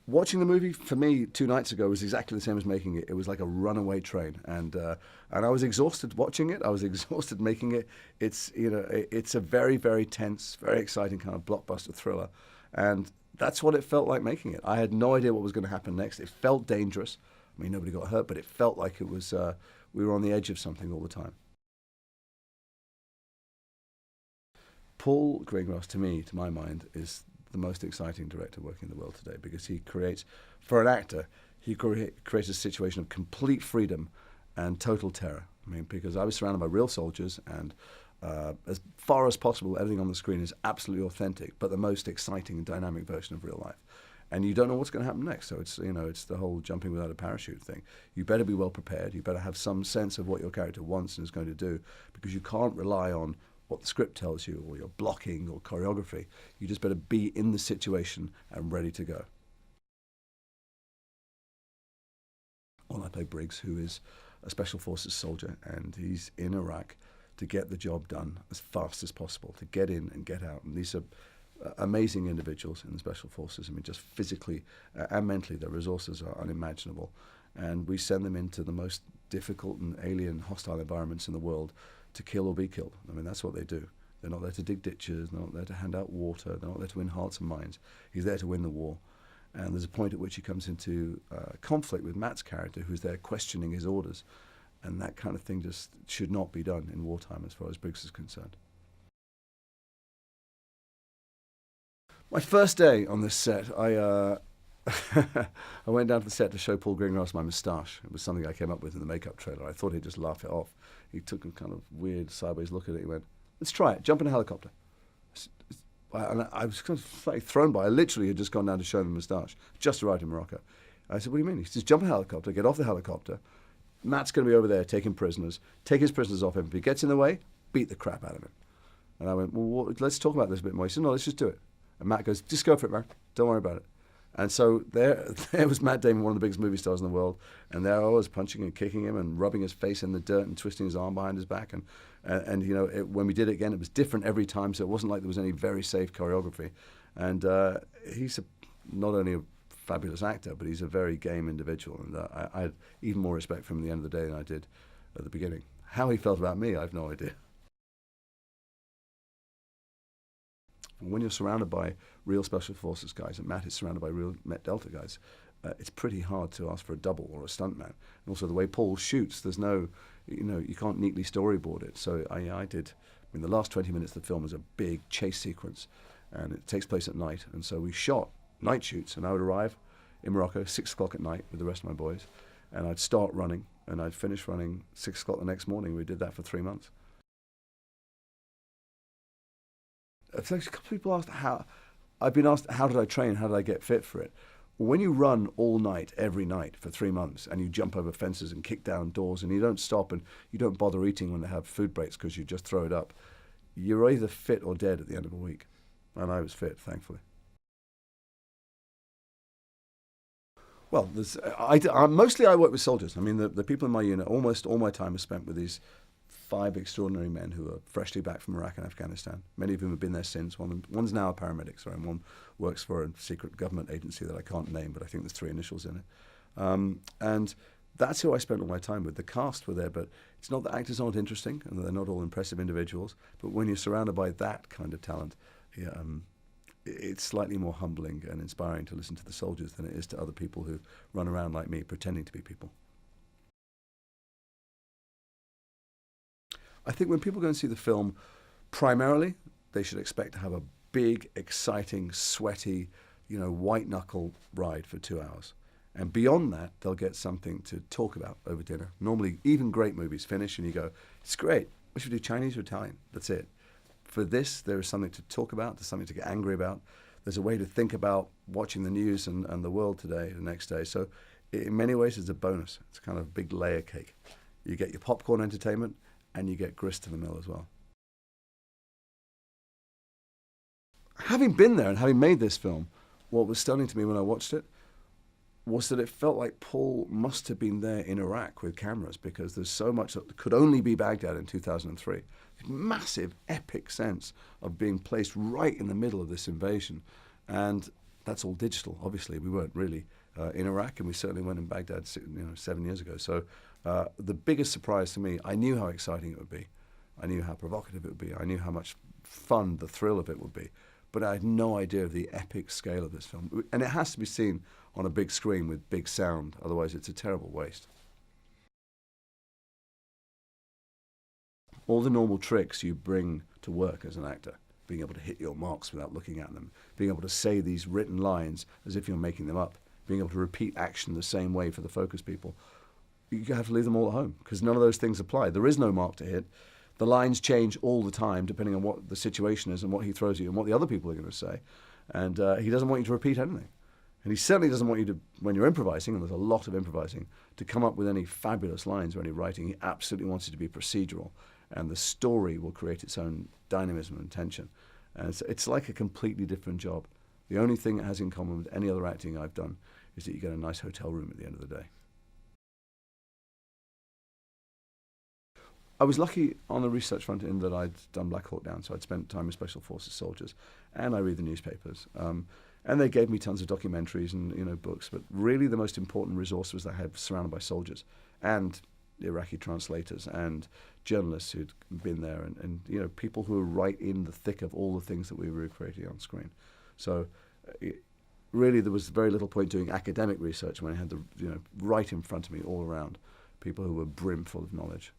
Watching the movie for me 2 nights ago was exactly the same as making it. It was like a runaway train, and I was exhausted watching it. I was exhausted making it. It's a very, very tense, very exciting kind of blockbuster thriller, and that's what it felt like making it. I had no idea what was going to happen next. It felt dangerous. I mean, nobody got hurt, but it felt like it was we were on the edge of something all the time. Paul Greengrass, to me, to my mind, is the most exciting director working in the world today because he creates, for an actor, creates a situation of complete freedom and total terror. I mean, because I was surrounded by real soldiers, and as far as possible, everything on the screen is absolutely authentic, but the most exciting and dynamic version of real life. And you don't know what's going to happen next. So it's the whole jumping without a parachute thing. You better be well prepared. You better have some sense of what your character wants and is going to do, because you can't rely on what the script tells you or your blocking or choreography. You just better be in the situation and ready to go. Well, I play Briggs, who is a Special Forces soldier, and he's in Iraq to get the job done as fast as possible, to get in and get out. And these are amazing individuals in the Special Forces. I mean, just physically and mentally, their resources are unimaginable. And we send them into the most difficult and alien, hostile environments in the world to kill or be killed. I mean, that's what they do. They're not there to dig ditches, they're not there to hand out water, they're not there to win hearts and minds. He's there to win the war. And there's a point at which he comes into conflict with Matt's character, who's there questioning his orders. And that kind of thing just should not be done in wartime as far as Briggs is concerned. My first day on this set, I went down to the set to show Paul Greengrass my moustache. It was something I came up with in the makeup trailer. I thought he'd just laugh it off. He took a kind of weird sideways look at it. He went, "Let's try it. Jump in a helicopter." And I was kind of slightly thrown by it. I literally had just gone down to show him the moustache. Just arrived in Morocco. I said, "What do you mean?" He says, "Jump in a helicopter, get off the helicopter. Matt's going to be over there taking prisoners. Take his prisoners off him. If he gets in the way, beat the crap out of him." And I went, "Well, let's talk about this a bit more." He said, "No, let's just do it." And Matt goes, "Just go for it, man. Don't worry about it." And so there was Matt Damon, one of the biggest movie stars in the world, and there I was punching and kicking him and rubbing his face in the dirt and twisting his arm behind his back. And when we did it again, it was different every time, so it wasn't like there was any very safe choreography. And he's not only a fabulous actor, but he's a very game individual, and I had even more respect for him at the end of the day than I did at the beginning. How he felt about me, I have no idea. When you're surrounded by real Special Forces guys, and Matt is surrounded by real Met Delta guys, it's pretty hard to ask for a double or a stuntman. And also the way Paul shoots, there's no, you can't neatly storyboard it. So the last 20 minutes of the film is a big chase sequence, and it takes place at night. And so we shot night shoots, and I would arrive in Morocco 6 o'clock at night with the rest of my boys, and I'd start running, and I'd finish running 6 o'clock the next morning. We did that for 3 months. A couple of people asked I've been asked, how did I train? How did I get fit for it? When you run all night, every night for 3 months, and you jump over fences and kick down doors, and you don't stop and you don't bother eating when they have food breaks because you just throw it up, you're either fit or dead at the end of a week. And I was fit, thankfully. Well, mostly I work with soldiers. I mean, the people in my unit, almost all my time is spent with these 5 extraordinary men who are freshly back from Iraq and Afghanistan. Many of whom have been there since. One's now a paramedic, sorry, and one works for a secret government agency that I can't name, but I think there's 3 initials in it. And that's who I spent all my time with. The cast were there, but it's not that actors aren't interesting, and they're not all impressive individuals, but when you're surrounded by that kind of talent, it's slightly more humbling and inspiring to listen to the soldiers than it is to other people who run around like me pretending to be people. I think when people go and see the film, primarily, they should expect to have a big, exciting, sweaty, white-knuckle ride for 2 hours. And beyond that, they'll get something to talk about over dinner. Normally, even great movies finish and you go, "It's great. What should we do, Chinese or Italian?" That's it. For this, there is something to talk about. There's something to get angry about. There's a way to think about watching the news and the world today, the next day. So in many ways, it's a bonus. It's kind of a big layer cake. You get your popcorn entertainment, and you get grist to the mill as well. Having been there and having made this film, what was stunning to me when I watched it was that it felt like Paul must have been there in Iraq with cameras, because there's so much that could only be Baghdad in 2003. Massive, epic sense of being placed right in the middle of this invasion. And That's all digital. Obviously, we weren't really in Iraq, and we certainly weren't in Baghdad 7 years ago. So the biggest surprise to me, I knew how exciting it would be. I knew how provocative it would be. I knew how much fun, the thrill of it would be. But I had no idea of the epic scale of this film. And it has to be seen on a big screen with big sound. Otherwise, it's a terrible waste. All the normal tricks you bring to work as an actor, being able to hit your marks without looking at them, being able to say these written lines as if you're making them up, being able to repeat action the same way for the focus people, you have to leave them all at home because none of those things apply. There is no mark to hit. The lines change all the time depending on what the situation is and what he throws at you and what the other people are going to say. And he doesn't want you to repeat anything. And he certainly doesn't want you to, when you're improvising, and there's a lot of improvising, to come up with any fabulous lines or any writing. He absolutely wants it to be procedural. And the story will create its own dynamism and tension. And it's like a completely different job. The only thing it has in common with any other acting I've done is that you get a nice hotel room at the end of the day. I was lucky on the research front in that I'd done Black Hawk Down, so I'd spent time with Special Forces soldiers, and I read the newspapers. And they gave me tons of documentaries and books, but really the most important resource was that I had surrounded by soldiers and Iraqi translators and journalists who'd been there and people who were right in the thick of all the things that we were recreating on screen. So really there was very little point doing academic research when I had right in front of me all around people who were brimful of knowledge.